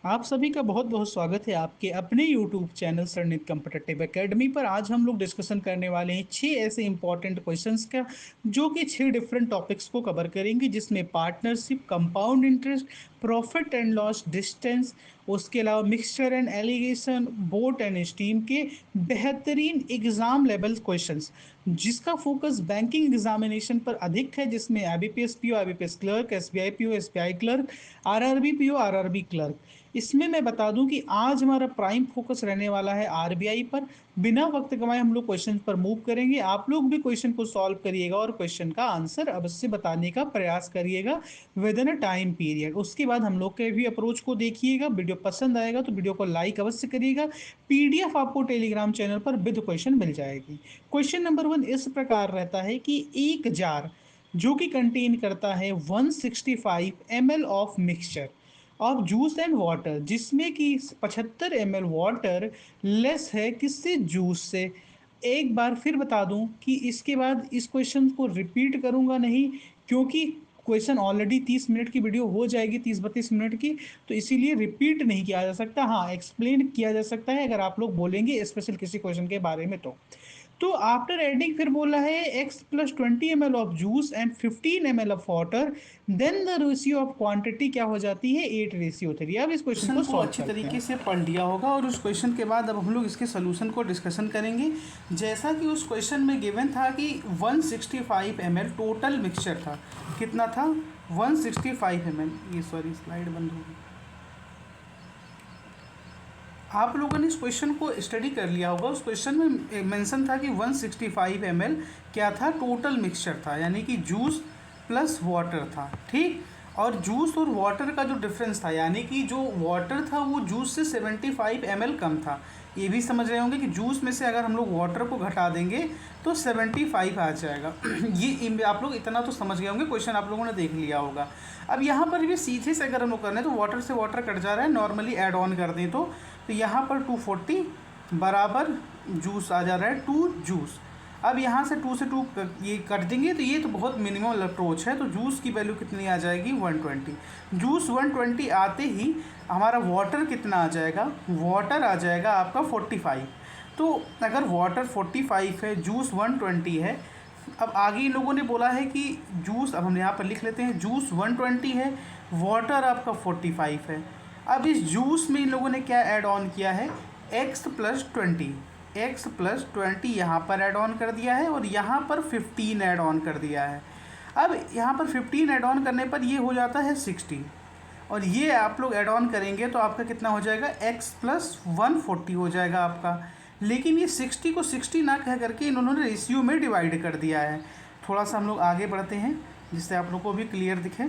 आप सभी का बहुत बहुत स्वागत है आपके अपने YouTube channel Sarneet competitive academy पर। आज हम लोग डिस्कशन करने वाले हैं 6 ऐसे इंपॉर्टेंट क्वेश्चंस का, जो कि 6 डिफरेंट टॉपिक्स को कवर करेंगे, जिसमें partnership, compound interest, profit and loss, distance, उसके अलावा mixture and allegation, boat and steam के बेहतरीन एग्जाम लेवल क्वेश्चंस, जिसका फोकस बैंकिंग एग्जामिनेशन पर अधिक है, जिसमें IBPS PO, IBPS clerk, SBI PO, SBI clerk, RRB PO, RRB clerk. इसमें मैं बता दूं कि आज हमारा प्राइम फोकस रहने वाला है आरबीआई पर। बिना वक्त गंवाए हम लोग क्वेश्चन पर मूव करेंगे। आप लोग भी क्वेश्चन को सॉल्व करिएगा और क्वेश्चन का आंसर अवश्य बताने का प्रयास करिएगा with in a time period. उसके बाद हम लोग के भी अप्रोच को देखिएगा। वीडियो पसंद आएगा तो वीडियो को लाइक अवश्य करिएगा। PDF आपको टेलीग्राम चैनल पर विद क्वेश्चन मिल जाएगी। क्वेश्चन नंबर 1 इस प्रकार रहता है कि एक जार जो कि कंटेन करता है 165 ml of mixture of juice and water, जिसमें कि 75 ml वाटर लेस है किससे, जूस से। एक बार फिर बता दूं कि इसके बाद इस क्वेश्चन को रिपीट करूंगा नहीं, क्योंकि क्वेश्चन ऑलरेडी 30 मिनट की वीडियो हो जाएगी, 30-32 मिनट की। तो इसीलिए रिपीट नहीं किया जा सकता, हाँ एक्सप्लेन किया जा सकता है अगर आप लोग बोलेंगे स्पेशल किसी क्वेश्चन के बारे में। तो आफ्टर एडिंग फिर बोला है x + 20 ml of juice and 15 ml of water, then the ratio of quantity क्या हो जाती है, 8:3। अब इस क्वेश्चन क्वेश्चन को को सॉल्व अच्छी करते तरीके हैं। से पढ़ लिया होगा और उस क्वेश्चन के बाद अब हम लोग इसके सोल्यूशन को डिस्कशन करेंगे। जैसा कि उस क्वेश्चन में गिवन था कि 165 ml टोटल मिक्सचर था। कितना था? 165 ml। ये सॉरी, स्लाइड बंद हो गई। आप लोगों ने इस क्वेश्चन को स्टडी कर लिया होगा। उस क्वेश्चन में मेंशन था कि 165 ml क्या था, टोटल मिक्सचर था, यानी कि जूस प्लस वाटर था। ठीक, और जूस और वाटर का जो डिफरेंस था, यानी कि जो वाटर था वो जूस से 75 ml कम था। ये भी समझ रहे होंगे कि जूस में से अगर हम लोग वाटर को घटा देंगे तो 75 आ जाएगा। ये आप लोग इतना तो समझ गए होंगे, क्वेश्चन आप लोगों ने देख लिया होगा। अब यहाँ पर भी सीधे से अगर हम लोग करना है तो वाटर से वाटर कट जा रहा है, नॉर्मली ऐड ऑन कर दें तो यहाँ पर 240 बराबर जूस आ जा रहा है, 2 जूस। अब यहाँ से 2 से 2 ये कट देंगे तो ये तो बहुत मिनिमल अप्रोच है। तो जूस की वैल्यू कितनी आ जाएगी, 120। जूस 120 आते ही हमारा वाटर कितना आ जाएगा, वाटर आ जाएगा आपका 45। तो अगर वाटर 45 है, जूस 120 है। अब आगे इन लोगों ने बोला है कि जूस, अब हम यहाँ पर लिख लेते हैं, जूस 120 है, वाटर आपका 45 है। अब इस जूस में इन लोगों ने क्या ऐड ऑन किया है, x + 20। x + 20 यहाँ पर ऐड ऑन कर दिया है और यहाँ पर 15 ऐड ऑन कर दिया है। अब यहाँ पर 15 ऐड ऑन करने पर ये हो जाता है 60, और ये आप लोग ऐड ऑन करेंगे तो आपका कितना हो जाएगा, x + 140 हो जाएगा आपका। लेकिन ये 60 को 60 ना कह करके इन्होंने रेशियो में डिवाइड कर दिया है। थोड़ा सा हम लोग आगे बढ़ते हैं जिससे आप लोग को भी क्लियर दिखे।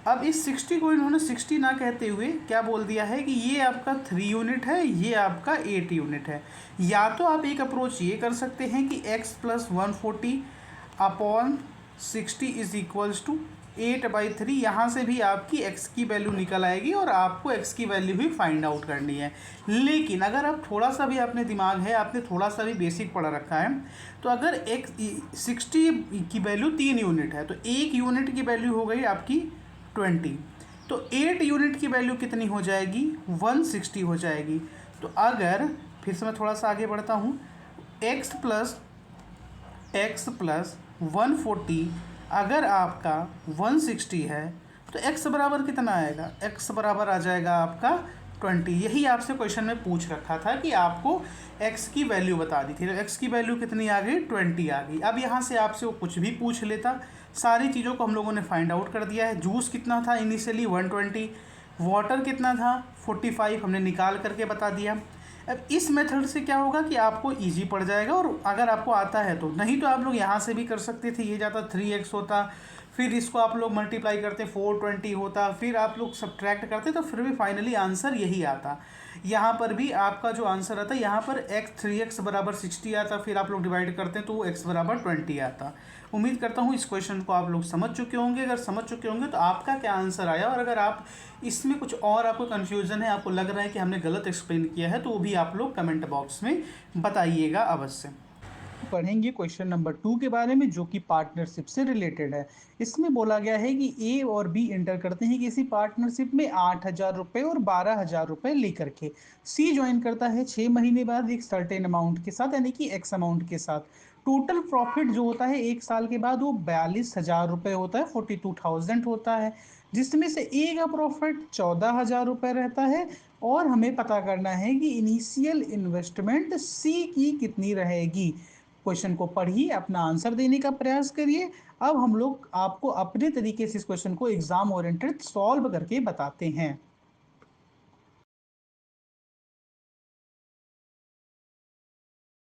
अब इस 60 को इन्होंने 60 ना कहते हुए क्या बोल दिया है कि ये आपका 3 यूनिट है, ये आपका 8 यूनिट है। या तो आप एक अप्रोच ये कर सकते हैं कि x + 140 upon 60 is equals to 8/3। यहाँ से भी आपकी x की वैल्यू निकल आएगी और आपको x की वैल्यू भी फाइंड आउट करनी है। लेकिन अगर आप थोड़ा सा भी आपने दिमाग है, आपने थोड़ा सा भी बेसिक पढ़ा रखा है, तो अगर 60 की वैल्यू 3 यूनिट है तो 1 यूनिट की वैल्यू हो गई आपकी 20। तो 8 यूनिट की वैल्यू कितनी हो जाएगी, 160 हो जाएगी। तो अगर फिर से मैं थोड़ा सा आगे बढ़ता हूँ, x + 140 अगर आपका 160 है तो x बराबर कितना आएगा, x बराबर आ जाएगा आपका 20। यही आपसे क्वेश्चन में पूछ रखा था कि आपको x की वैल्यू बता दी थी, तो x की वैल्यू कितनी आ गई, 20 आ गई। अब यहाँ से आपसे वो कुछ भी पूछ लेता, सारी चीज़ों को हम लोगों ने फाइंड आउट कर दिया है। जूस कितना था इनिशियली, 120। वाटर कितना था, 45, हमने निकाल करके बता दिया। अब इस मेथड से क्या होगा कि आपको इजी पड़ जाएगा, और अगर आपको आता है तो, नहीं तो आप लोग यहाँ से भी कर सकते थे। ये जाता 3x होता, फिर इसको आप लोग मल्टीप्लाई करते 420 होता, फिर आप लोग सब्ट्रैक्ट करते तो फिर भी फाइनली आंसर यही आता। यहाँ पर भी आपका जो आंसर आता, यहाँ पर 3x बराबर 60 आता, फिर आप लोग डिवाइड करते हैं तो x बराबर 20 आता। उम्मीद करता हूँ इस क्वेश्चन को आप लोग समझ चुके होंगे। अगर समझ चुके होंगे तो आपका क्या आंसर आया, और अगर आप इसमें कुछ और आपको कन्फ्यूज़न है, आपको लग रहा है कि हमने गलत एक्सप्लेन किया है, तो वो भी आप लोग कमेंट बॉक्स में बताइएगा अवश्य। पढ़ेंगे क्वेश्चन नंबर 2 के बारे में, जो कि पार्टनरशिप से रिलेटेड है। इसमें बोला गया है कि ए और बी एंटर करते हैं किसी पार्टनरशिप में 8,000 रुपए और 12,000 रुपए लेकर के। सी ज्वाइन करता है 6 महीने बाद एक सर्टेन अमाउंट के साथ, यानी कि एक्स अमाउंट के साथ। टोटल प्रॉफिट जो होता है 1 साल के बाद वो 42,000 रुपए होता है, 42,000 होता है, जिसमें से ए का प्रॉफिट 14,000 रुपए रहता है। और हमें पता करना है कि इनिशियल इन्वेस्टमेंट सी की कितनी रहेगी। क्वेश्चन को पढ़िए, अपना आंसर देने का प्रयास करिए। अब हम लोग आपको अपने तरीके से इस क्वेश्चन को एग्जाम ओरिएंटेड सॉल्व करके बताते हैं।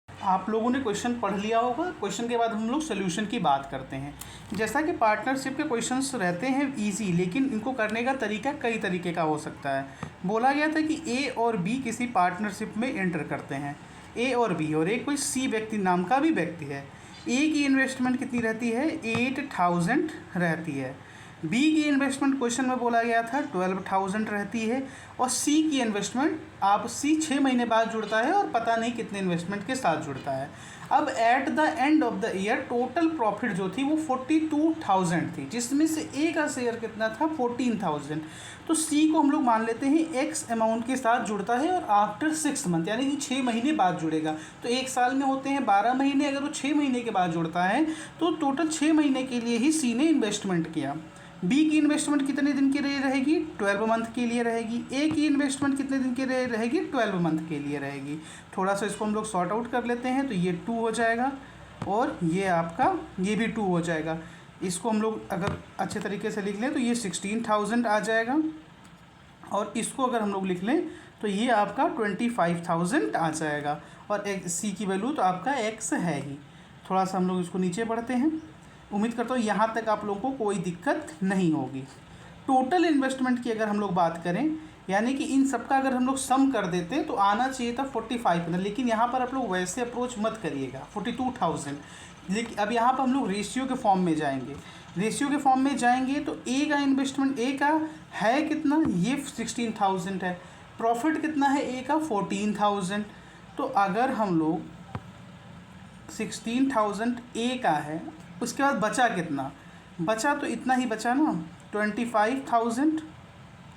आप लोगों ने क्वेश्चन पढ़ लिया होगा। क्वेश्चन के बाद हम लोग सोल्यूशन की बात करते हैं। जैसा कि पार्टनरशिप के क्वेश्चंस रहते हैं इजी, लेकिन इनको करने का तरीका कई तरीके का हो सकता है। बोला गया था कि ए और बी किसी पार्टनरशिप में एंटर करते हैं, ए और बी, और एक कोई सी व्यक्ति नाम का भी व्यक्ति है। ए की इन्वेस्टमेंट कितनी रहती है? 8,000 रहती है। बी की इन्वेस्टमेंट क्वेश्चन में बोला गया था 12,000 रहती है। और सी की इन्वेस्टमेंट, आप सी 6 महीने बाद जुड़ता है और पता नहीं कितने इन्वेस्टमेंट के साथ जुड़ता है। अब at the end of the year total profit जो थी वो 42,000 थी, जिसमें से ए का शेयर कितना था? 14,000। तो सी को हम लोग मान लेते हैं एक्स अमाउंट के साथ जुड़ता है और आफ्टर 6 मंथ, यानी कि 6 महीने बाद जुड़ेगा। तो एक साल में होते हैं 12 महीने, अगर वो 6 महीने के बाद जुड़ता है तो टोटल 6 महीने के लिए ही सी ने इन्वेस्टमेंट किया। बी की इन्वेस्टमेंट कितने दिन के लिए रहेगी? 12 मंथ के लिए रहेगी। ए की इन्वेस्टमेंट कितने दिन के लिए रहेगी? 12 मंथ के लिए रहेगी। थोड़ा सा इसको हम लोग सॉर्ट आउट कर लेते हैं, तो ये 2 हो जाएगा और ये आपका ये भी 2 हो जाएगा। इसको हम लोग अगर अच्छे तरीके से लिख लें तो ये 16,000 आ जाएगा, और इसको अगर हम लोग लिख लें तो ये आपका 25,000 आ जाएगा। और एक सी की वैल्यू तो आपका एक्स है ही। थोड़ा सा हम लोग इसको नीचे बढ़ते हैं। उम्मीद करता हूँ यहाँ तक आप लोगों को कोई दिक्कत नहीं होगी। टोटल इन्वेस्टमेंट की अगर हम लोग बात करें, यानी कि इन सबका अगर हम लोग सम कर देते तो आना चाहिए था 45, लेकिन यहाँ पर आप लोग वैसे अप्रोच मत करिएगा, 42,000। लेकिन अब यहाँ पर हम लोग रेशियो के फॉर्म में जाएंगे। रेशियो के फॉर्म में जाएंगे तो ए का इन्वेस्टमेंट, ए का है कितना? ये 16,000 है। प्रॉफिट कितना है ए का? 14,000। तो अगर हम लोग 16,000 ए का है, उसके बाद बचा कितना? बचा तो इतना ही बचा ना, 25,000,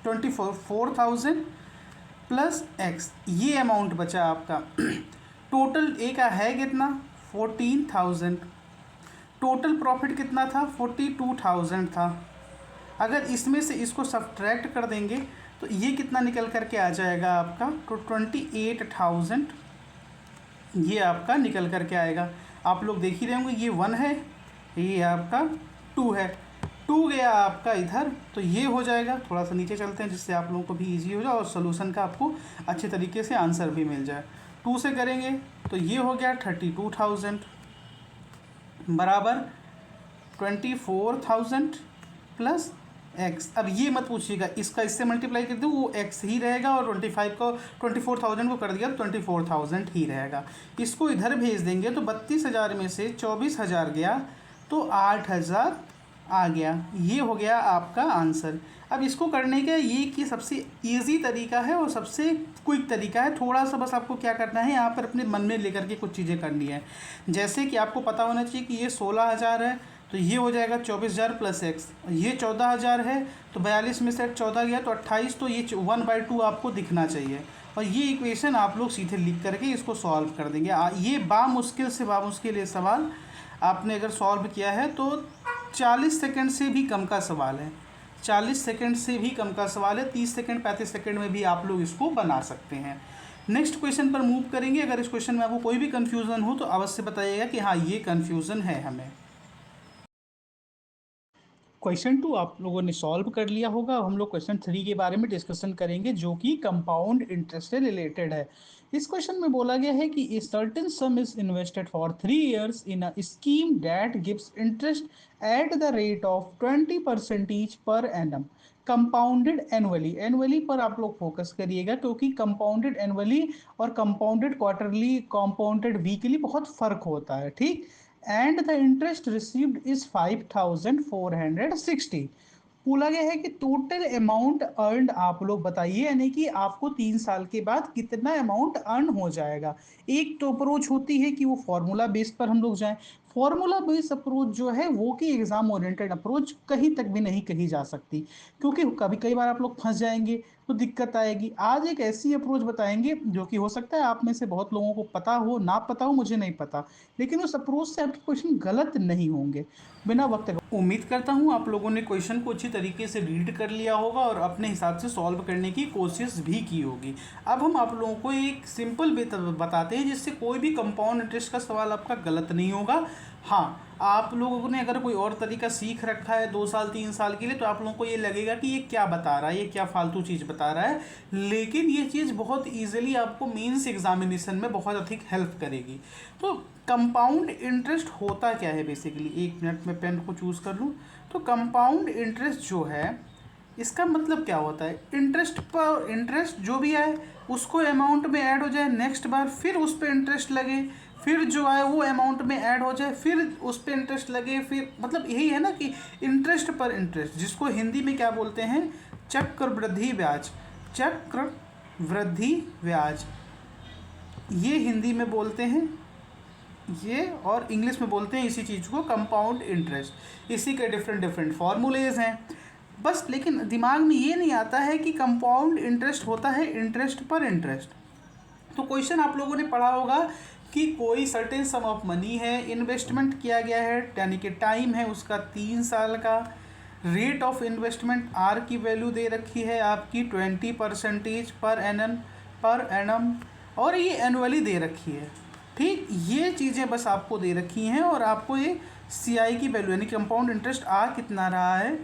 4,000 प्लस एक्स, ये अमाउंट बचा आपका। टोटल ए का है कितना? 14,000। टोटल प्रॉफिट कितना था? 42,000 था। अगर इसमें से इसको सब्ट्रैक्ट कर देंगे तो ये कितना निकल करके आ जाएगा आपका? तो 28,000 ये आपका निकल करके आएगा। आप लोग देख ही रहे होंगे, ये 1 है, ये आपका 2 है। 2 गया आपका इधर, तो ये हो जाएगा। थोड़ा सा नीचे चलते हैं जिससे आप लोगों को भी इजी हो जाए और सोल्यूशन का आपको अच्छे तरीके से आंसर भी मिल जाए। 2 से करेंगे तो ये हो गया 32,000 बराबर 24,000 प्लस एक्स। अब ये मत पूछिएगा, इसका इससे मल्टीप्लाई कर दूँ वो एक्स ही रहेगा, और 25 को 24,000 को कर दिया तो 24,000 ही रहेगा। इसको इधर भेज देंगे तो 32,000 में से 24,000 गया तो 8,000 आ गया। ये हो गया आपका आंसर। अब इसको करने का ये कि सबसे इजी तरीका है और सबसे क्विक तरीका है। थोड़ा सा बस आपको क्या करना है, यहाँ पर अपने मन में लेकर के कुछ चीज़ें करनी है। जैसे कि आपको पता होना चाहिए कि ये 16,000 है, तो ये हो जाएगा 24,000 प्लस एक्स। ये 14,000 है, तो 42 में से 14 गया तो 28, तो ये 1/2 आपको दिखना चाहिए। और ये इक्वेशन आप लोग सीधे लिख करके इसको सॉल्व कर देंगे। ये बामुश्किल से बामुश्किल ये सवाल आपने अगर सॉल्व किया है तो 40 सेकंड से भी कम का सवाल है। 40 सेकंड से भी कम का सवाल है। 30 सेकंड 35 सेकंड में भी आप लोग इसको बना सकते हैं। नेक्स्ट क्वेश्चन पर मूव करेंगे। अगर इस क्वेश्चन में आपको कोई भी कन्फ्यूज़न हो तो अवश्य बताइएगा कि हाँ ये कन्फ्यूज़न है हमें। क्वेश्चन 2 आप लोगों ने सॉल्व कर लिया होगा। अब हम लोग क्वेश्चन 3 के बारे में डिस्कशन करेंगे, जो कि कंपाउंड इंटरेस्ट से रिलेटेड है। इस क्वेश्चन में बोला गया है कि a certain some is invested for 3 years in a scheme that gives interest at the rate of 20% per annum, compounded annually. Annually पर आप लोग फोकस करिएगा, क्योंकि कंपाउंडेड एनुअली और कंपाउंडेड क्वार्टरली, कंपाउंडेड वीकली बहुत फर्क होता है, ठीक। And the interest received is 5,460। बोला गया है कि टोटल अमाउंट अर्न्ड आप लोग बताइए, यानी कि आपको 3 साल के बाद कितना अमाउंट अर्न हो जाएगा। एक तो अप्रोच होती है कि वो फ़ॉर्मूला बेस पर हम लोग जाएँ। फ़ॉर्मूला बेस्ड अप्रोच जो है वो कि एग्ज़ाम ओरिएंटेड अप्रोच कहीं तक भी नहीं कही जा सकती, क्योंकि कभी कई बार आप लोग फँस जाएँगे, तो दिक्कत आएगी। आज एक ऐसी अप्रोच बताएँगे जो कि हो सकता है आप में से बहुत लोगों को पता हो, ना पता हो मुझे नहीं पता, लेकिन उस अप्रोच से आपके क्वेश्चन गलत नहीं होंगे। बिना वक़्त उम्मीद करता हूँ आप लोगों ने क्वेश्चन को अच्छी तरीके से रीड कर लिया होगा और अपने हिसाब से सॉल्व करने की कोशिश भी की होगी। अब हम आप लोगों को एक सिंपल वे बताते हैं जिससे कोई भी कंपाउंड इंटरेस्ट का सवाल आपका गलत नहीं होगा। हाँ, आप लोगों ने अगर कोई और तरीका सीख रखा है 2 साल 3 साल के लिए तो आप लोगों को ये लगेगा कि ये क्या बता रहा है, ये क्या फालतू चीज़ बता रहा है, लेकिन ये चीज़ बहुत ईजिली आपको मेंस एग्जामिनेशन में बहुत अधिक हेल्प करेगी। तो कंपाउंड इंटरेस्ट होता क्या है बेसिकली, 1 मिनट में पेन को चूज़ कर लूँ। तो कंपाउंड इंटरेस्ट जो है इसका मतलब क्या होता है, इंटरेस्ट पर इंटरेस्ट जो भी आए उसको अमाउंट में ऐड हो जाए, नेक्स्ट बार फिर उस पर इंटरेस्ट लगे, फिर जो आए वो अमाउंट में ऐड हो जाए, फिर उस पर इंटरेस्ट लगे, फिर मतलब यही है ना कि इंटरेस्ट पर इंटरेस्ट, जिसको हिंदी में क्या बोलते हैं, चक्रवृद्धि ब्याज। चक्रवृद्धि ब्याज ये हिंदी में बोलते हैं ये, और इंग्लिश में बोलते हैं इसी चीज़ को कंपाउंड इंटरेस्ट। इसी के डिफरेंट डिफरेंट फार्मूलेज हैं बस, लेकिन दिमाग में ये नहीं आता है कि कंपाउंड इंटरेस्ट होता है इंटरेस्ट पर इंटरेस्ट। तो क्वेश्चन आप लोगों ने पढ़ा होगा कि कोई सर्टेन सम ऑफ मनी है, इन्वेस्टमेंट किया गया है, यानी कि टाइम है उसका 3 साल का, रेट ऑफ इन्वेस्टमेंट आर की वैल्यू दे रखी है आपकी 20% पर एनम और ये एनुअली दे रखी है। ठीक, ये चीज़ें बस आपको दे रखी हैं और आपको ये CI की वैल्यू यानी कंपाउंड इंटरेस्ट आ कितना रहा है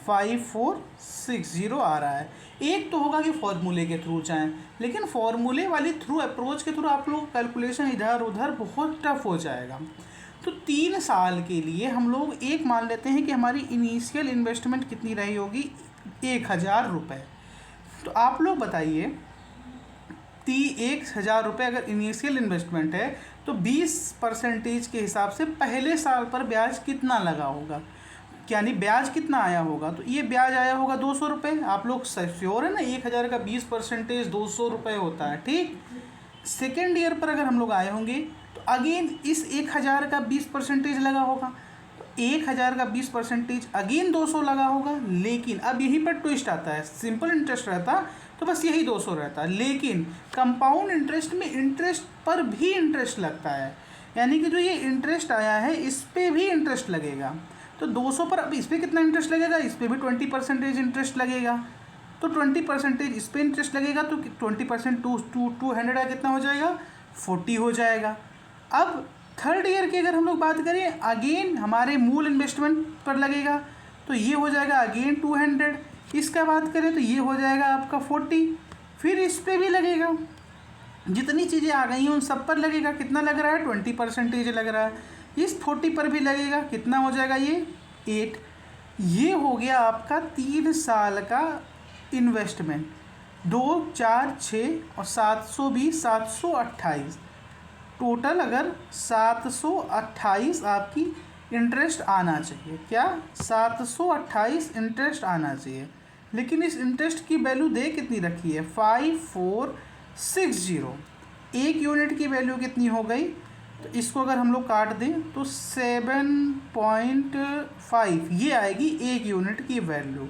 5460 आ रहा है। एक तो होगा कि फॉर्मूले के थ्रू जाएं, लेकिन फॉर्मूले वाली थ्रू अप्रोच के थ्रू आप लोग कैलकुलेशन इधर उधर बहुत टफ हो जाएगा। तो 3 साल के लिए हम लोग एक मान लेते हैं कि हमारी इनिशियल इन्वेस्टमेंट कितनी रही होगी, 1000 रुपये। तो आप लोग बताइए 1000 रुपये अगर इनिशियल इन्वेस्टमेंट है तो 20% के हिसाब से पहले साल पर ब्याज कितना लगा होगा, यानी ब्याज कितना आया होगा। तो ये ब्याज आया होगा 200 रुपये। आप लोग श्योर है ना, 1000 का 20% 200 रुपये होता है। ठीक, सेकेंड ईयर पर अगर हम लोग आए होंगे तो अगेन इस 1000 का 20% लगा होगा, तो 1000 का 20% अगेन 200 लगा होगा। लेकिन अब यहीं पर ट्विस्ट आता है, सिंपल इंटरेस्ट रहता तो बस यही 200 रहता, लेकिन कंपाउंड इंटरेस्ट में इंटरेस्ट पर भी इंटरेस्ट लगता है, यानी कि जो ये इंटरेस्ट आया है इस पर भी इंटरेस्ट लगेगा। तो 200 पर अब इस पर कितना इंटरेस्ट लगेगा, इस पर भी 20% इंटरेस्ट लगेगा। तो 20% इस पर इंटरेस्ट लगेगा तो 20% 200 का कितना हो जाएगा, 40 हो जाएगा। अब थर्ड ईयर की अगर हम लोग बात करें, अगेन हमारे मूल इन्वेस्टमेंट पर लगेगा तो ये हो जाएगा अगेन 200। इसका बात करें तो ये हो जाएगा आपका 40, फिर इस पर भी लगेगा। जितनी चीज़ें आ गई हैं उन सब पर लगेगा, कितना लग रहा है 20% लग रहा है। इस 40 पर भी लगेगा, कितना हो जाएगा ये 8। ये हो गया आपका 3 साल का इन्वेस्टमेंट। 2 4 6 और 720 728, टोटल अगर 728 आपकी इंटरेस्ट आना चाहिए। क्या 728 इंटरेस्ट आना चाहिए, लेकिन इस इंटरेस्ट की वैल्यू दे कितनी रखी है 5460। एक यूनिट की वैल्यू कितनी हो गई, तो इसको अगर हम लोग काट दें तो 7.5 ये आएगी एक यूनिट की वैल्यू।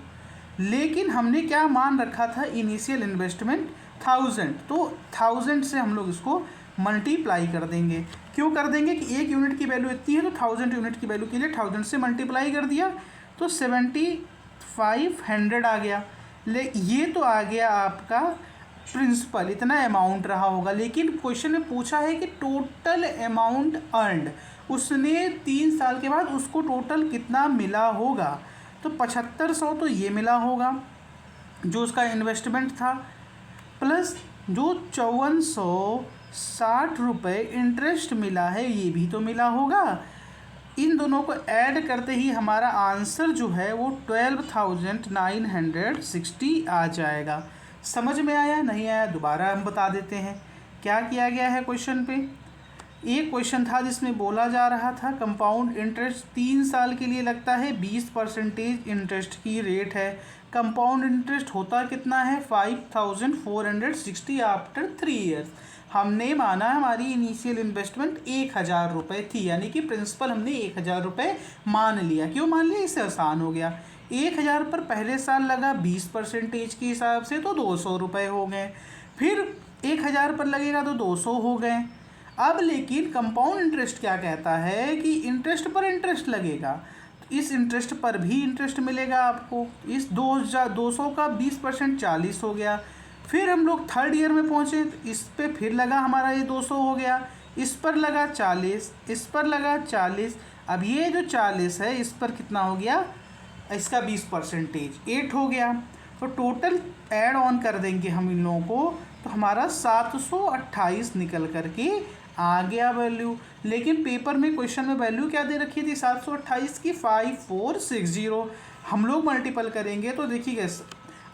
लेकिन हमने क्या मान रखा था, इनिशियल इन्वेस्टमेंट 1000, तो 1000 से हम लोग इसको मल्टीप्लाई कर देंगे। क्यों कर देंगे कि एक यूनिट की वैल्यू इतनी है तो 1000 यूनिट की वैल्यू के लिए 1000 से मल्टीप्लाई कर दिया तो 7500 आ गया। ये तो आ गया आपका प्रिंसिपल, इतना अमाउंट रहा होगा। लेकिन क्वेश्चन में पूछा है कि टोटल अमाउंट अर्नड, उसने 3 साल के बाद उसको टोटल कितना मिला होगा। तो 7500 तो ये मिला होगा जो उसका इन्वेस्टमेंट था, प्लस जो 5460 रुपये इंटरेस्ट मिला है ये भी तो मिला होगा। इन दोनों को ऐड करते ही हमारा आंसर जो है वो 12,960 आ जाएगा। समझ में आया नहीं आया दोबारा हम बता देते हैं क्या किया गया है क्वेश्चन पे। एक क्वेश्चन था जिसमें बोला जा रहा था कंपाउंड इंटरेस्ट 3 साल के लिए लगता है, 20% इंटरेस्ट की रेट है। कंपाउंड इंटरेस्ट होता कितना है, 5460 आफ्टर 3 ईयर्स। हमने माना हमारी इनिशियल इन्वेस्टमेंट 1000 रुपये थी, यानी कि प्रिंसिपल हमने 1000 रुपये मान लिया। क्यों मान लिया, इससे आसान हो गया। 1000 पर पहले साल लगा 20% के हिसाब से तो 200 रुपये हो गए, फिर 1000 पर लगेगा तो 200 हो गए। अब लेकिन कंपाउंड इंटरेस्ट क्या कहता है कि इंटरेस्ट पर इंटरेस्ट लगेगा, तो इस इंटरेस्ट पर भी इंटरेस्ट मिलेगा आपको। इस 200 का 20% 40 हो गया। फिर हम लोग थर्ड ईयर में पहुँचे तो इस पे फिर लगा हमारा ये 200 हो गया, इस पर लगा 40, इस पर लगा 40। अब ये जो 40 है इस पर कितना हो गया, इसका 20% 8 हो गया। तो टोटल ऐड ऑन कर देंगे हम इन लोगों को तो हमारा 728 निकल करके आ गया वैल्यू। लेकिन पेपर में क्वेश्चन में वैल्यू क्या दे रखी थी 728 की, 5460। हम लोग मल्टीपल करेंगे तो देखिए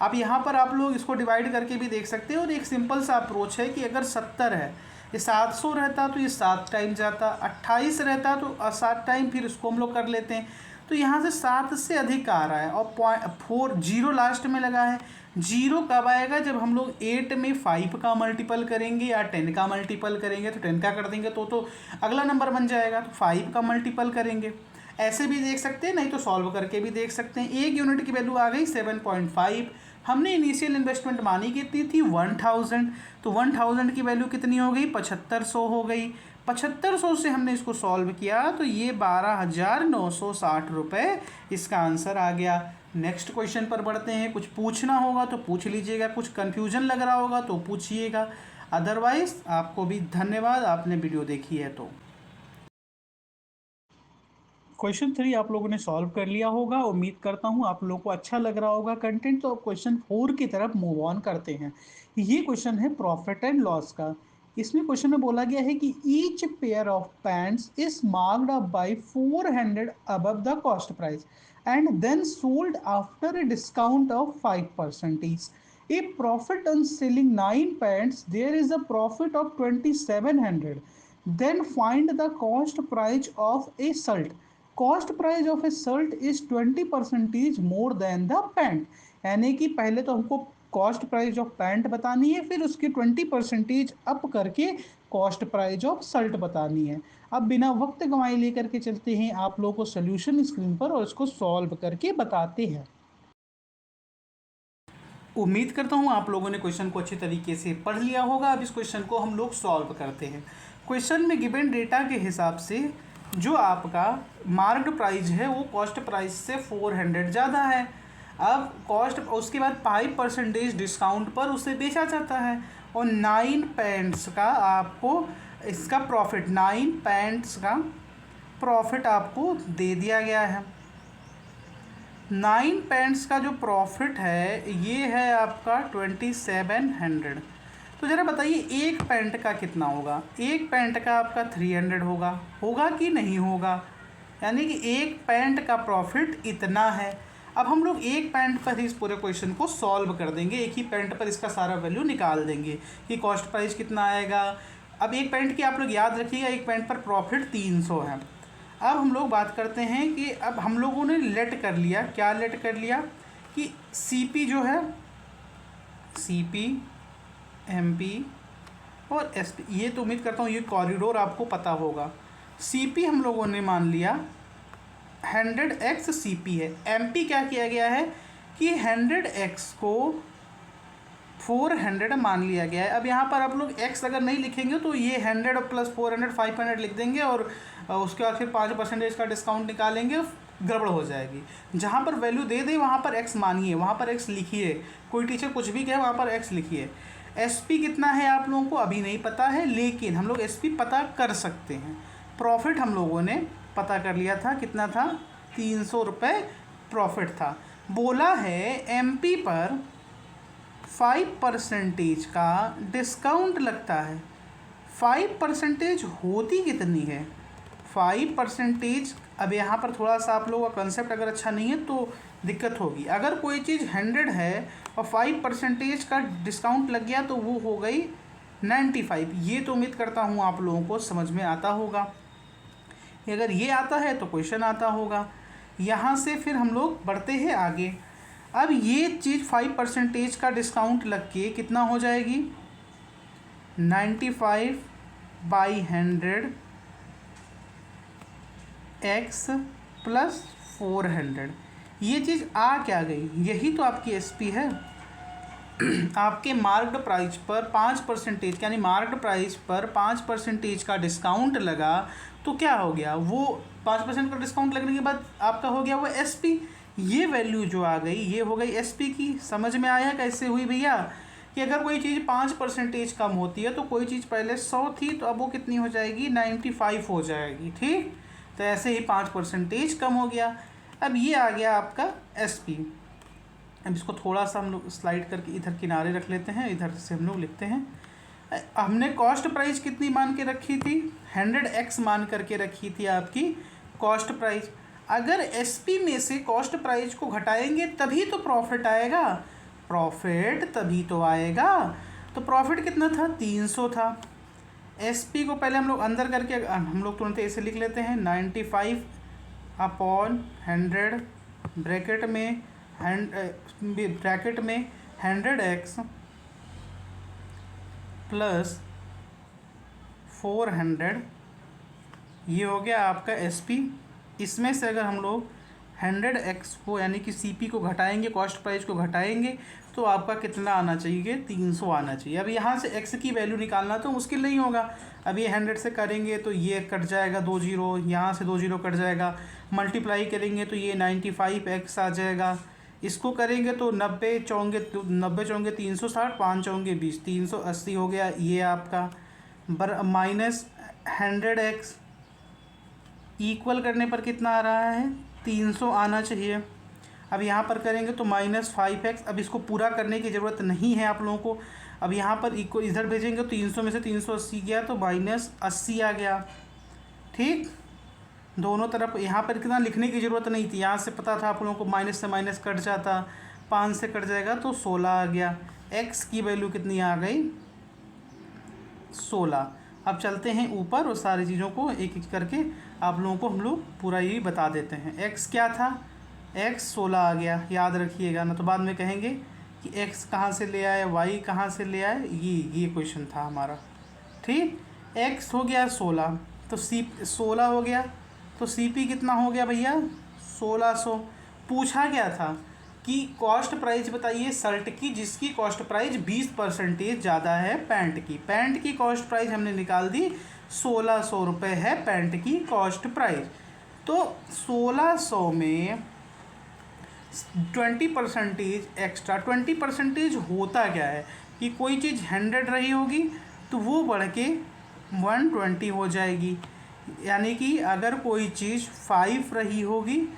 अब यहाँ पर आप लोग इसको डिवाइड करके भी देख सकते हो। और एक सिंपल सा अप्रोच है कि अगर 70 है, ये 700 रहता तो ये 7 टाइम जाता, 28 रहता तो 7 टाइम, फिर इसको हम लोग कर लेते हैं। तो यहाँ से 7 से अधिक आ रहा है और 0 लास्ट में लगा है। 0 कब आएगा, जब हम लोग 8 में 5 का मल्टीपल करेंगे या 10 का मल्टीपल करेंगे। तो 10 का कर देंगे तो अगला नंबर बन जाएगा, तो 5 का मल्टीपल करेंगे। ऐसे भी देख सकते हैं, नहीं तो सॉल्व करके भी देख सकते हैं। एक यूनिट की वैल्यू आ गई 7.5। हमने इनिशियल इन्वेस्टमेंट मानी कितनी थी 1000, तो 1000 की वैल्यू कितनी हो गई 7500 हो गई। 7500 से हमने इसको सॉल्व किया तो ये 12960 रुपये इसका आंसर आ गया। नेक्स्ट क्वेश्चन पर बढ़ते हैं। कुछ पूछना होगा तो पूछ लीजिएगा, कुछ कन्फ्यूजन लग रहा होगा तो पूछिएगा। अदरवाइज आपको भी धन्यवाद, आपने वीडियो देखी है तो। क्वेश्चन 3 आप लोगों ने सॉल्व कर लिया होगा। उम्मीद करता हूँ आप लोगों को अच्छा लग रहा होगा कंटेंट। तो अब क्वेश्चन 4 की तरफ मूव ऑन करते हैं। ये क्वेश्चन है प्रॉफिट एंड लॉस का। इसमें क्वेश्चन में बोला गया है कि each pair of pants is marked up by 400 above the cost price and then sold after a discount of 5%. A profit on selling 9 pants, there is a profit of 2700. Then find the cost price of a shirt. Cost price of A shirt is 20% more than the pant. यानी कि पहले तो हमको cost price of pant बतानी है, फिर उसकी 20% up करके कॉस्ट प्राइस ऑफ शर्ट बतानी है। अब बिना वक्त गंवाए लेकर के चलते हैं आप लोगों को सोल्यूशन स्क्रीन पर और इसको सॉल्व करके बताते हैं। उम्मीद करता हूँ आप लोगों ने क्वेश्चन को अच्छी तरीके से पढ़ लिया होगा। अब इस क्वेश्चन को हम लोग सॉल्व करते हैं। क्वेश्चन में गिवन डेटा के हिसाब से जो आपका मार्क्ड प्राइस है वो कॉस्ट प्राइस से 400 ज़्यादा है। अब कॉस्ट उसके बाद 5% डिस्काउंट पर उसे बेचा जाता है और 9 पैंट्स का आपको इसका प्रॉफिट 9 पैंट्स का प्रॉफिट आपको दे दिया गया है। 9 पैंट्स का जो प्रॉफिट है ये है आपका 2700। तो ज़रा बताइए एक पैंट का कितना होगा। एक पैंट का आपका 300 होगा कि नहीं होगा, यानी कि एक पैंट का प्रॉफिट इतना है। अब हम लोग एक पैंट पर ही इस पूरे क्वेश्चन को सॉल्व कर देंगे, एक ही पैंट पर इसका सारा वैल्यू निकाल देंगे कि कॉस्ट प्राइस कितना आएगा। अब एक पैंट की आप लोग याद रखिएगा, एक पैंट पर प्रॉफिट 300 है। अब हम लोग बात करते हैं कि अब हम लोगों ने लेट कर लिया, क्या लेट कर लिया कि सीपी जो है, सीपी, एमपी और एसपी, ये तो उम्मीद करता हूँ ये कॉरिडोर आपको पता होगा। सीपी हम लोगों ने मान लिया 100x सीपी है। एमपी क्या किया गया है कि 100x को 400 मान लिया गया है। अब यहाँ पर आप लोग x अगर नहीं लिखेंगे तो ये 100 प्लस 400 500 लिख देंगे और उसके बाद फिर 5% का डिस्काउंट निकालेंगे, गड़बड़ हो जाएगी। जहाँ पर वैल्यू दे दे वहाँ पर x मानिए, वहाँ पर x लिखिए। कोई टीचर कुछ भी कहे वहाँ पर x लिखिए। एसपी कितना है आप लोगों को अभी नहीं पता है, लेकिन हम लोग एसपी पता कर सकते हैं। प्रॉफिट हम लोगों ने पता कर लिया था, कितना था 300 रुपये प्रॉफिट था। बोला है एमपी पर 5% का डिस्काउंट लगता है। 5% होती कितनी है 5%। अब यहाँ पर थोड़ा सा आप लोगों का कंसेप्ट अगर अच्छा नहीं है तो दिक्कत होगी। अगर कोई चीज़ 100 है और 5% का डिस्काउंट लग गया तो वो हो गई 95। ये तो उम्मीद करता हूँ आप लोगों को समझ में आता होगा। अगर ये आता है तो क्वेश्चन आता होगा। यहाँ से फिर हम लोग बढ़ते हैं आगे। अब ये चीज़ 5% का डिस्काउंट लग के कितना हो जाएगी, 95/100 x प्लस 400। ये चीज़ आ क्या गई, यही तो आपकी एसपी है। आपके मार्क्ड प्राइस पर 5% यानी मार्क्ड प्राइस पर 5% का डिस्काउंट लगा तो क्या हो गया, वो 5% का डिस्काउंट लगने के बाद आपका हो गया वो एसपी। ये वैल्यू जो आ गई ये हो गई एसपी की। समझ में आया कैसे हुई भैया, कि अगर कोई चीज़ 5% कम होती है तो कोई चीज़ पहले 100 थी तो अब वो कितनी हो जाएगी, 95 हो जाएगी। ठीक, तो ऐसे ही 5% कम हो गया। अब ये आ गया आपका एसपी। अब इसको थोड़ा सा हम लोग स्लाइड करके इधर किनारे रख लेते हैं, इधर से हम लोग लिखते हैं। हमने कॉस्ट प्राइस कितनी मान के रखी थी, 100x मान करके रखी थी आपकी कॉस्ट प्राइस। अगर एसपी में से कॉस्ट प्राइस को घटाएंगे तभी तो प्रॉफिट आएगा, प्रॉफिट तभी तो आएगा। तो प्रॉफिट कितना था, 300 था। एसपी को पहले हम लोग अंदर करके हम लोग तुरंत ऐसे लिख लेते हैं, 95/100 ब्रैकेट में 100x प्लस 400। ये हो गया आपका एसपी। इसमें से अगर हम लोग 100x को यानी कि सीपी को घटाएंगे, कॉस्ट प्राइस को घटाएंगे तो आपका कितना आना चाहिए, 300 आना चाहिए। अब यहाँ से x की वैल्यू निकालना तो मुश्किल नहीं होगा। अब ये 100 से करेंगे तो ये कट जाएगा 2 जीरो, यहाँ से 2 जीरो कट जाएगा। मल्टीप्लाई करेंगे तो ये 95x आ जाएगा। इसको करेंगे तो 90 चौंगे 360, 5 चौंगे 20, 380 हो गया ये आपका। माइनस 100x इक्वल करने पर कितना आ रहा है, 300 आना चाहिए। अब यहाँ पर करेंगे तो -5x। अब इसको पूरा करने की ज़रूरत नहीं है आप लोगों को। अब यहाँ पर इक्वल इधर भेजेंगे तो 300 में से 380 गया तो -80 आ गया। ठीक, दोनों तरफ यहाँ पर कितना लिखने की ज़रूरत नहीं थी, यहाँ से पता था आप लोगों को, माइनस से माइनस कट जाता, 5 से कट जाएगा तो 16 आ गया। x की वैल्यू कितनी आ गई, 16। अब चलते हैं ऊपर और सारी चीज़ों को एक एक करके आप लोगों को हम लोग पूरा ये बता देते हैं। x क्या था, x 16 आ गया, याद रखिएगा ना तो बाद में कहेंगे कि x कहाँ से ले आए, y कहाँ से ले आए। ये क्वेश्चन था हमारा। ठीक, x हो गया 16 तो 16 हो गया तो CP कितना हो गया भैया, 1600। पूछा गया था कि कॉस्ट प्राइस बताइए शर्ट की जिसकी कॉस्ट प्राइस 20% ज़्यादा है पैंट की। पैंट की कॉस्ट प्राइस हमने निकाल दी, 1600 रुपये है पैंट की कॉस्ट प्राइस। तो 1600 में 20% एक्स्ट्रा, 20% होता क्या है कि कोई चीज़ 100 रही होगी तो वो बढ़ के 120 हो जाएगी। यानी कि अगर कोई चीज़ 5 रही होगी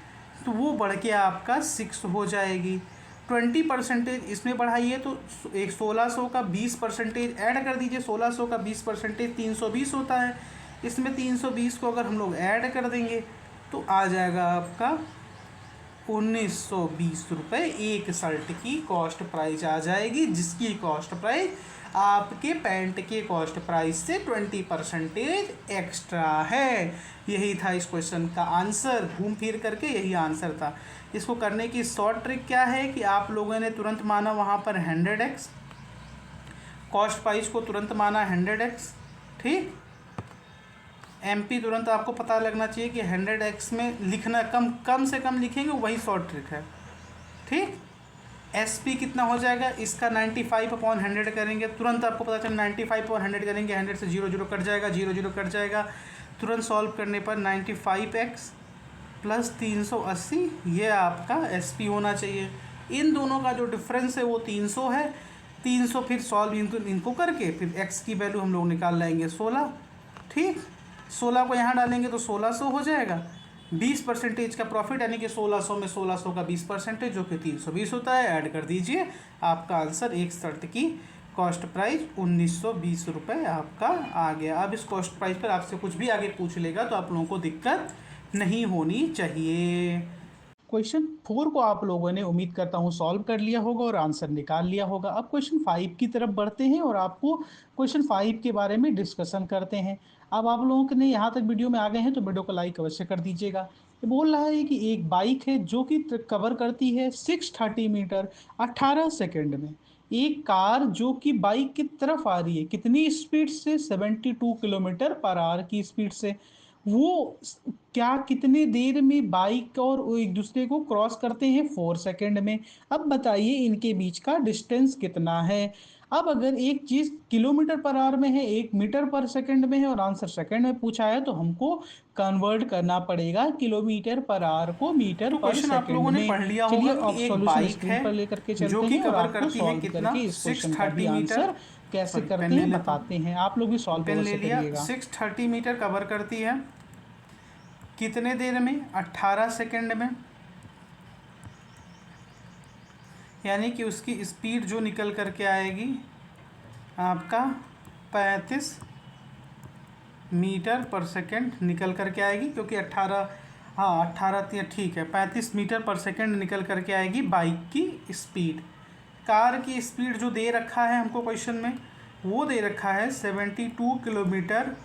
तो वो बढ़ के आपका 6 हो जाएगी। 20% इसमें बढ़ाइए तो एक 1600 का 20% ऐड कर दीजिए। 1600 का 20% 320 होता है। इसमें 320 को अगर हम लोग ऐड कर देंगे तो आ जाएगा आपका 1920 रुपये एक शर्ट की कॉस्ट प्राइस आ जाएगी, जिसकी कॉस्ट प्राइस आपके पैंट के कॉस्ट प्राइस से 20% एक्स्ट्रा है। यही था इस क्वेश्चन का आंसर, घूम फिर करके यही आंसर था। इसको करने की शॉर्ट ट्रिक क्या है कि आप लोगों ने तुरंत माना वहाँ पर 100x, कॉस्ट प्राइस को तुरंत माना 100x। ठीक, MP तुरंत आपको पता लगना चाहिए कि 100x में लिखना कम से कम लिखेंगे, वही शॉर्ट ट्रिक है। ठीक, SP कितना हो जाएगा इसका, 95/100 करेंगे तुरंत आपको पता चला, 95/100 करेंगे, 100 से 0 0 कट जाएगा, 0 0 कट जाएगा। तुरंत सॉल्व करने पर 95x प्लस 380 ये आपका SP होना चाहिए। इन दोनों का जो डिफरेंस है वो 300 है। 300 फिर सॉल्व इनको करके फिर x की वैल्यू हम लोग निकाल लाएंगे 16। ठीक, 16 को यहाँ डालेंगे तो 1600 हो जाएगा। 20% का प्रॉफिट यानी कि 1600 में 1600 का 20% जो कि 320 होता है, ऐड कर दीजिए। आपका आंसर एक शर्ट की कॉस्ट प्राइस 1920 रुपये आपका आ गया। अब इस कॉस्ट प्राइस पर आपसे कुछ भी आगे पूछ लेगा तो आप लोगों को दिक्कत नहीं होनी चाहिए। क्वेश्चन 4 को आप लोगों ने उम्मीद करता हूँ सॉल्व कर लिया होगा और आंसर निकाल लिया होगा। अब क्वेश्चन 5 की तरफ बढ़ते हैं और आपको क्वेश्चन 5 के बारे में डिस्कशन करते हैं। अब आप लोगों के ने यहाँ तक वीडियो में आ गए हैं तो वीडियो को लाइक अवश्य कर दीजिएगा। ये बोल रहा है कि एक बाइक है जो कि कवर करती है 630 मीटर 18 सेकंड में। एक कार जो कि बाइक की तरफ आ रही है कितनी स्पीड से, 72 किलोमीटर पर आवर की स्पीड से। वो क्या कितने देर में बाइक और वो एक दूसरे को क्रॉस करते हैं, 4 सेकंड में। अब बताइए इनके बीच का डिस्टेंस कितना है। अब अगर एक चीज किलोमीटर पर आवर में है, एक मीटर पर सेकंड में है और आंसर सेकंड में पूछा है तो हमको कन्वर्ट करना पड़ेगा किलोमीटर पर आवर को मीटर तो पर क्वेश्चन आप सेकंड लोगों ने में। पढ़ लिया चलिए होगा कि अब एक सॉल्यूशन बाइक स्क्रीन है पर लेकर के जो चलते कि हैं और कवर आपको करती है सॉल्व कितना, करके इस क्वेश्चन का भी 630 मीटर। आंसर कैसे सॉरी, करते पेन ले हैं लेता हूँ। बताते हैं। आप लोग भी सॉल्व पेन ले अवश्य लिया। करिएगा। 630 मीटर कवर करती है कितने देर में, 18 सेकंड में। यानी कि उसकी स्पीड जो निकल करके आएगी आपका 35 मीटर पर सेकंड निकल करके आएगी, क्योंकि 18, हाँ 18 ठीक है, 35 मीटर पर सेकंड निकल करके आएगी बाइक की स्पीड। कार की स्पीड जो दे रखा है हमको क्वेश्चन में, वो दे रखा है 72 किलोमीटर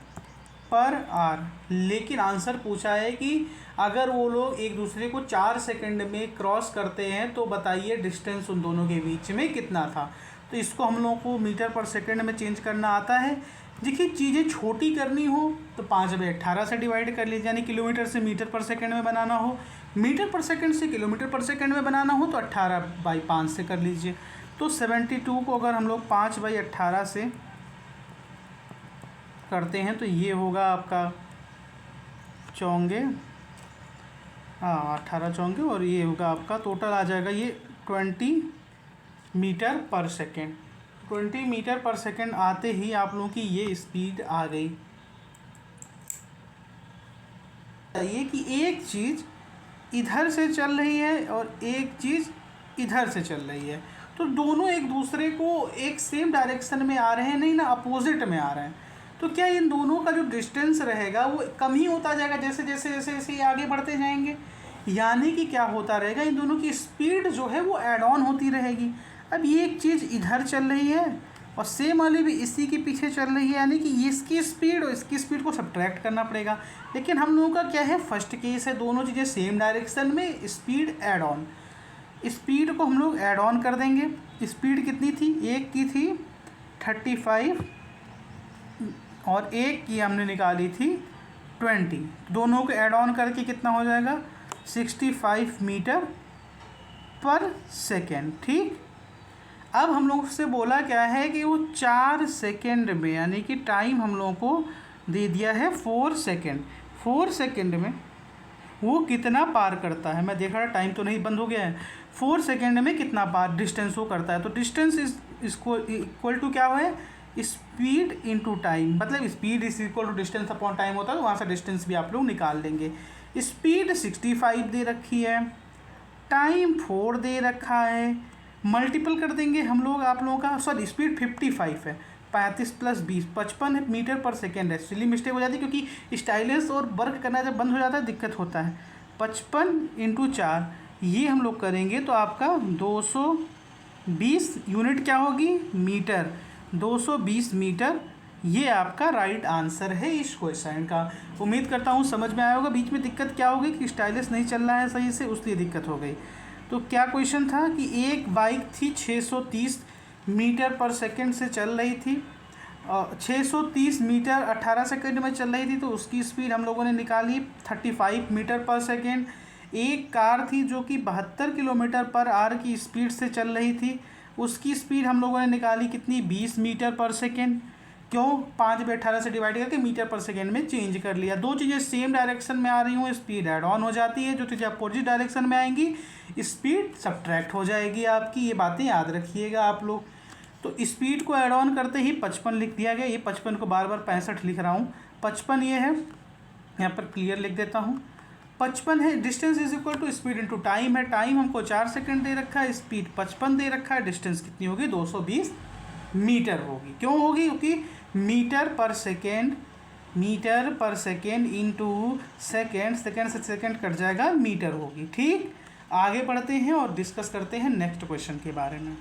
पर आवर। लेकिन आंसर पूछा है कि अगर वो लोग एक दूसरे को 4 सेकंड में क्रॉस करते हैं तो बताइए डिस्टेंस उन दोनों के बीच में कितना था। तो इसको हम लोगों को मीटर पर सेकंड में चेंज करना आता है। देखिए चीज़ें छोटी करनी हो तो 5/18 से डिवाइड कर लीजिए, यानी किलोमीटर से मीटर पर सेकंड में बनाना हो, मीटर पर सेकंड से किलोमीटर पर सेकंड में बनाना हो तो 18/5 से कर लीजिए। तो 72 को अगर हम लोग 5/18 से करते हैं तो ये होगा आपका 4, हाँ 18 चौंगे, और ये होगा आपका टोटल आ जाएगा ये 20 मीटर पर सेकेंड। 20 मीटर पर सेकेंड आते ही आप लोगों की ये स्पीड आ गई। ये कि एक चीज़ इधर से चल रही है और एक चीज़ इधर से चल रही है, तो दोनों एक दूसरे को एक सेम डायरेक्शन में आ रहे हैं, नहीं ना अपोजिट में आ रहे हैं। तो क्या इन दोनों का जो डिस्टेंस रहेगा वो कम ही होता जाएगा जैसे जैसे जैसे जैसे ये आगे बढ़ते जाएंगे। यानी कि क्या होता रहेगा, इन दोनों की स्पीड जो है वो ऐड ऑन होती रहेगी। अब ये एक चीज़ इधर चल रही है और सेम वाली भी इसी के पीछे चल रही है, यानी कि इसकी स्पीड और इसकी स्पीड को सब्ट्रैक्ट करना पड़ेगा। लेकिन हम लोगों का क्या है, फर्स्ट केस है, दोनों चीज़ें सेम डायरेक्शन में, स्पीड ऐड ऑन। स्पीड को हम लोग ऐड ऑन कर देंगे। स्पीड कितनी थी, एक की थी 35 और एक की हमने निकाली थी 20, दोनों को ऐड ऑन करके कितना हो जाएगा 65 मीटर पर सेकेंड। ठीक, अब हम लोग से बोला क्या है कि वो 4 सेकेंड में, यानी कि टाइम हम लोगों को दे दिया है 4 सेकेंड। 4 सेकेंड में वो कितना पार करता है, मैं देख रहा टाइम तो नहीं बंद हो गया है। 4 सेकेंड में कितना पार डिस्टेंस वो करता है, तो डिस्टेंस इसको इक्वल टू क्या है, स्पीड इनटू टाइम। मतलब speed is equal to distance upon time होता है, तो वहाँ से डिस्टेंस भी आप लोग निकाल लेंगे। स्पीड 65 दे रखी है, टाइम 4 दे रखा है, मल्टीपल कर देंगे हम लोग आप लोगों का, सॉरी स्पीड 55 है, 35 + 20 55 मीटर पर सेकेंड है। एक्चुअली मिस्टेक हो जाती है क्योंकि स्टाइलस और वर्क करना जब बंद हो जाता है दिक्कत होता है। 55 × 4 ये हम लोग करेंगे तो आपका 220 यूनिट क्या होगी, मीटर, 220 मीटर। ये आपका राइट आंसर है इस क्वेश्चन का। उम्मीद करता हूँ समझ में आया होगा। बीच में दिक्कत क्या हो गई कि स्टाइलस नहीं चल रहा है सही से, उसलिए दिक्कत हो गई। तो क्या क्वेश्चन था कि एक बाइक थी 630 मीटर पर सेकंड से चल रही थी, 630 मीटर 18 सेकंड में चल रही थी, तो उसकी स्पीड हम लोगों ने निकाली 35 मीटर पर सेकंड। एक कार थी जो कि 72 किलोमीटर पर आवर की स्पीड से चल रही थी, उसकी स्पीड हम लोगों ने निकाली कितनी, 20 मीटर पर सेकेंड। क्यों, 5/18 से डिवाइड करके मीटर पर सेकेंड में चेंज कर लिया। दो चीज़ें सेम डायरेक्शन में आ रही हूँ, स्पीड ऐड ऑन हो जाती है, जो चीज़ें अपोजिट डायरेक्शन में आएंगी स्पीड सब्ट्रैक्ट हो जाएगी आपकी। ये बातें याद रखिएगा आप लोग। तो स्पीड को ऐड ऑन करते ही 55 लिख दिया गया। ये 55 को बार बार 65 लिख रहा हूँ, 55 ये है, यहाँ पर क्लियर लिख देता हूँ। 55 है, distance is equal to speed into time है। टाइम हमको 4 सेकंड दे रखा है, स्पीड 55 दे रखा है, डिस्टेंस कितनी होगी 220 मीटर होगी। क्यों होगी, क्योंकि मीटर पर सेकेंड इंटू सेकेंड, सेकेंड से सेकेंड कट जाएगा, मीटर होगी। ठीक, आगे बढ़ते हैं और डिस्कस करते हैं नेक्स्ट क्वेश्चन के बारे में।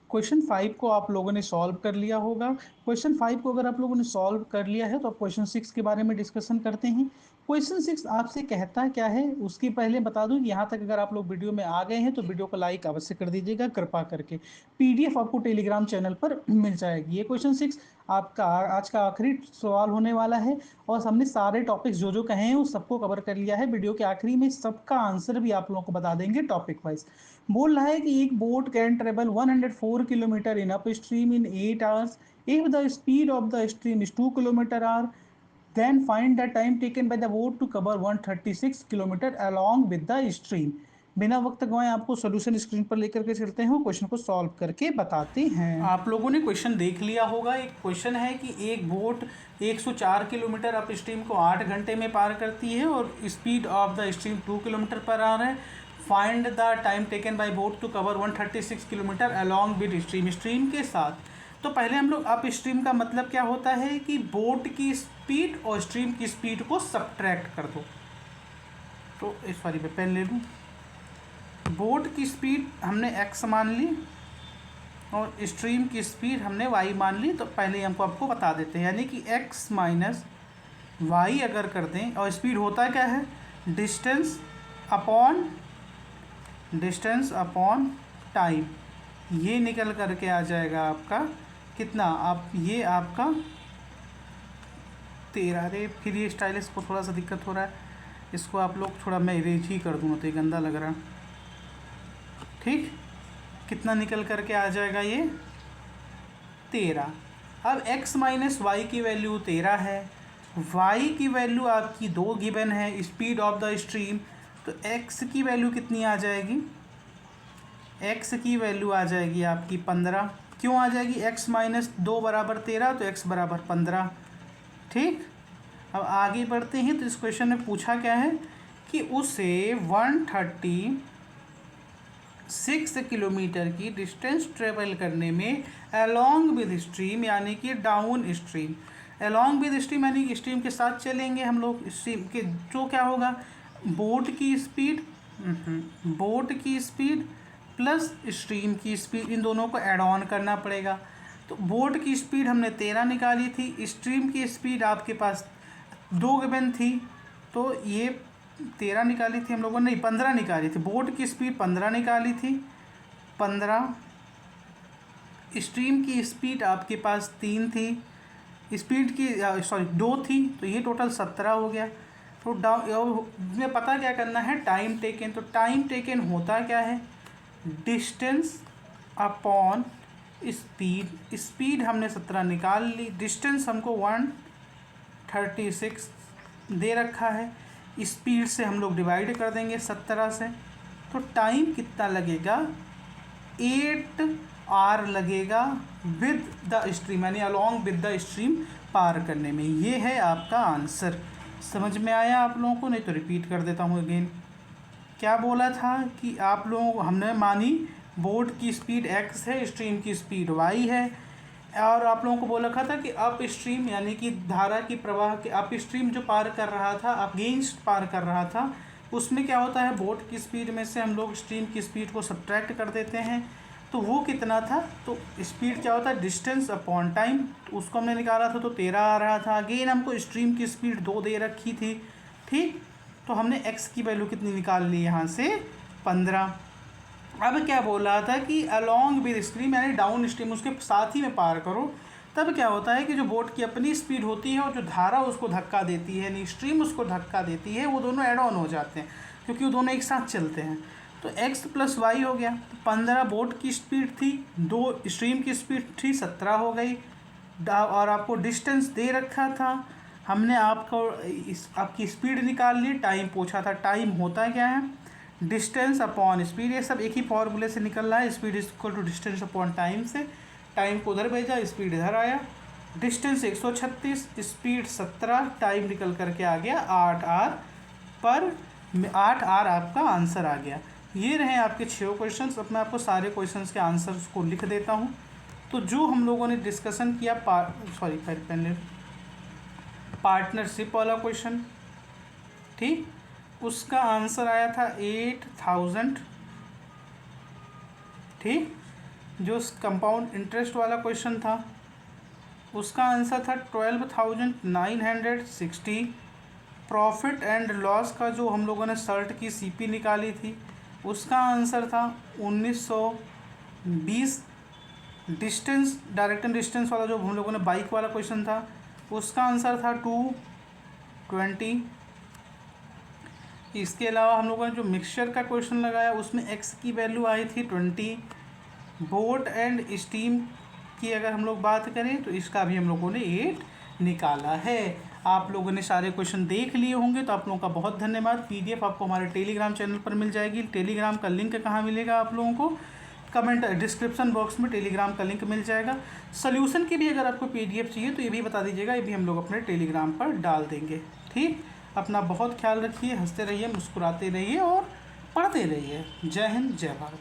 क्वेश्चन 5 को आप लोगों ने सॉल्व कर लिया होगा। क्वेश्चन 5 को अगर आप लोगों ने सॉल्व कर लिया है तो अब क्वेश्चन 6 के बारे में डिस्कशन करते हैं। क्वेश्चन 6 आपसे कहता क्या है, उसके पहले बता दूं कि यहाँ तक अगर आप लोग वीडियो में आ गए हैं तो वीडियो को लाइक अवश्य कर दीजिएगा कृपा करके। पीडीएफ आपको टेलीग्राम चैनल पर मिल जाएगी। ये क्वेश्चन 6 आपका आज का आखिरी सवाल होने वाला है और हमने सारे टॉपिक्स जो जो कहे हैं उस सबको कवर कर लिया है। वीडियो के आखिरी में सबका आंसर भी आप लोगों को बता देंगे टॉपिक वाइज। बोल रहा है कि एक boat can travel 104 kilometre in up stream in 8 hours if the speed of the stream is 2 kilometre hour, then find the time taken by the boat to cover 136 kilometre along with the stream. बिना वक्त गवाए आपको solution screen पर लेकर के चलते हैं, question को सॉल्व करके बताते हैं। आप लोगों ने क्वेश्चन देख लिया होगा। एक क्वेश्चन है कि एक बोट 104 किलोमीटर अप स्ट्रीम को 8 घंटे में पार करती है और speed of the stream 2 kilometre per hour है। Find the time taken by boat to cover 136 kilometre along with stream, stream के साथ। तो पहले हम लोग अप स्ट्रीम का मतलब क्या होता है कि बोट की स्पीड और स्ट्रीम की स्पीड को सब्ट्रैक्ट कर दो। तो इस बारी में पेन ले लूँ। बोट की स्पीड हमने x मान ली और स्ट्रीम की स्पीड हमने y मान ली। तो पहले हमको आपको बता देते हैं, यानी कि x माइनस वाई अगर कर दें, और स्पीड होता क्या है, डिस्टेंस अपॉन टाइम। ये निकल करके आ जाएगा आपका कितना, आप ये आपका 13। अरे फिर ये स्टाइलिस को थोड़ा सा दिक्कत हो रहा है, इसको आप लोग थोड़ा मैं इरेज ही कर दूँ तो ये गंदा लग रहा। ठीक, कितना निकल करके आ जाएगा ये 13। अब x माइनस वाई की वैल्यू 13 है, y की वैल्यू आपकी 2 गिवन है, स्पीड ऑफ द स्ट्रीम। तो x की वैल्यू कितनी आ जाएगी, x की वैल्यू आ जाएगी आपकी 15। क्यों आ जाएगी, x माइनस 2 बराबर 13 तो x बराबर 15। ठीक, अब आगे बढ़ते हैं। तो इस क्वेश्चन में पूछा क्या है कि उसे 136 किलोमीटर की डिस्टेंस ट्रेवल करने में अलोंग विद स्ट्रीम, यानी कि down stream, along with stream यानी कि स्ट्रीम के साथ चलेंगे हम लोग। स्ट्रीम के जो क्या होगा, बोट की स्पीड प्लस स्ट्रीम की स्पीड, इन दोनों को ऐड ऑन करना पड़ेगा। तो बोट की स्पीड हमने 13 निकाली थी, स्ट्रीम की स्पीड आपके पास 2 गिवन थी, तो ये 13 निकाली थी हम लोगों ने, नहीं 15 निकाली थी। बोट की स्पीड 15 निकाली थी, 15। स्ट्रीम की स्पीड आपके पास 3 थी, स्पीड की 2 थी, तो ये टोटल 17 हो गया। तो में पता क्या करना है, टाइम टेकन। तो टाइम टेकन होता क्या है, डिस्टेंस अपॉन स्पीड। स्पीड हमने 17 निकाल ली, डिस्टेंस हमको 136 दे रखा है, स्पीड से हम लोग डिवाइड कर देंगे 17 से। तो टाइम कितना लगेगा, 8 आर लगेगा विद द स्ट्रीम, यानी अलॉन्ग विद द स्ट्रीम पार करने में। ये है आपका आंसर। समझ में आया आप लोगों को, नहीं तो रिपीट कर देता हूँ अगेन। क्या बोला था कि आप लोगों, हमने मानी बोट की स्पीड x है, स्ट्रीम की स्पीड y है, और आप लोगों को बोला था कि अप स्ट्रीम यानी कि धारा की प्रवाह के अप स्ट्रीम जो पार कर रहा था, अगेंस्ट पार कर रहा था, उसमें क्या होता है, बोट की स्पीड में से हम लोग स्ट्रीम की स्पीड को सब्ट्रैक्ट कर देते हैं। तो वो कितना था, तो स्पीड क्या होता है, डिस्टेंस अपॉन टाइम, तो उसको हमने निकाला था तो 13 आ रहा था। अगेन हमको स्ट्रीम की स्पीड 2 दे रखी थी। ठीक, तो हमने x की वैल्यू कितनी निकाल ली यहाँ से, 15। अब क्या बोल रहा था कि अलॉन्ग विद स्ट्रीम यानी डाउन स्ट्रीम, उसके साथ ही में पार करो। तब क्या होता है कि जो बोट की अपनी स्पीड होती है और जो धारा उसको धक्का देती है, यानी स्ट्रीम उसको धक्का देती है, वो दोनों एड ऑन हो जाते हैं क्योंकि वो दोनों एक साथ चलते हैं। तो x प्लस वाई हो गया। तो 15 बोट की स्पीड थी, 2 स्ट्रीम की स्पीड थी, 17 हो गई। और आपको डिस्टेंस दे रखा था, हमने आपकी स्पीड निकाल ली, टाइम पूछा था। टाइम होता क्या है, डिस्टेंस अपॉन स्पीड, ये सब एक ही फॉर्मूले से निकल रहा है, speed is equal to distance upon time से। टाइम को उधर भेजा, स्पीड इधर आया, डिस्टेंस 136, स्पीड 17, टाइम निकल करके आ गया 8 आर, पर 8 आर आपका आंसर आ गया। ये रहे आपके 6 क्वेश्चंस। अब मैं आपको सारे क्वेश्चंस के आंसर्स को लिख देता हूँ। तो जो हम लोगों ने डिस्कशन किया, पार्टनरशिप वाला क्वेश्चन, ठीक, उसका आंसर आया था 8000। ठीक। जो कंपाउंड इंटरेस्ट वाला क्वेश्चन था उसका आंसर था 12960। प्रॉफिट एंड लॉस का जो हम लोगों ने सर्ट की सीपी निकाली थी उसका आंसर था 1920। डिस्टेंस डायरेक्ट एंड डिस्टेंस वाला जो हम लोगों ने बाइक वाला क्वेश्चन था उसका आंसर था 220। इसके अलावा हम लोगों ने जो मिक्सचर का क्वेश्चन लगाया उसमें एक्स की वैल्यू आई थी 20। बोट एंड स्टीम की अगर हम लोग बात करें तो इसका भी हम लोगों ने 8 निकाला है। आप लोगों ने सारे क्वेश्चन देख लिए होंगे तो आप लोगों का बहुत धन्यवाद। पीडीएफ आपको हमारे टेलीग्राम चैनल पर मिल जाएगी। टेलीग्राम का लिंक कहाँ मिलेगा आप लोगों को? कमेंट डिस्क्रिप्शन बॉक्स में टेलीग्राम का लिंक मिल जाएगा। सोल्यूशन की भी अगर आपको पीडीएफ चाहिए तो ये भी बता दीजिएगा, ये भी हम लोग अपने टेलीग्राम पर डाल देंगे। ठीक। अपना बहुत ख्याल रखिए, हंसते रहिए, मुस्कुराते रहिए और पढ़ते रहिए। जय हिंद, जय भारत।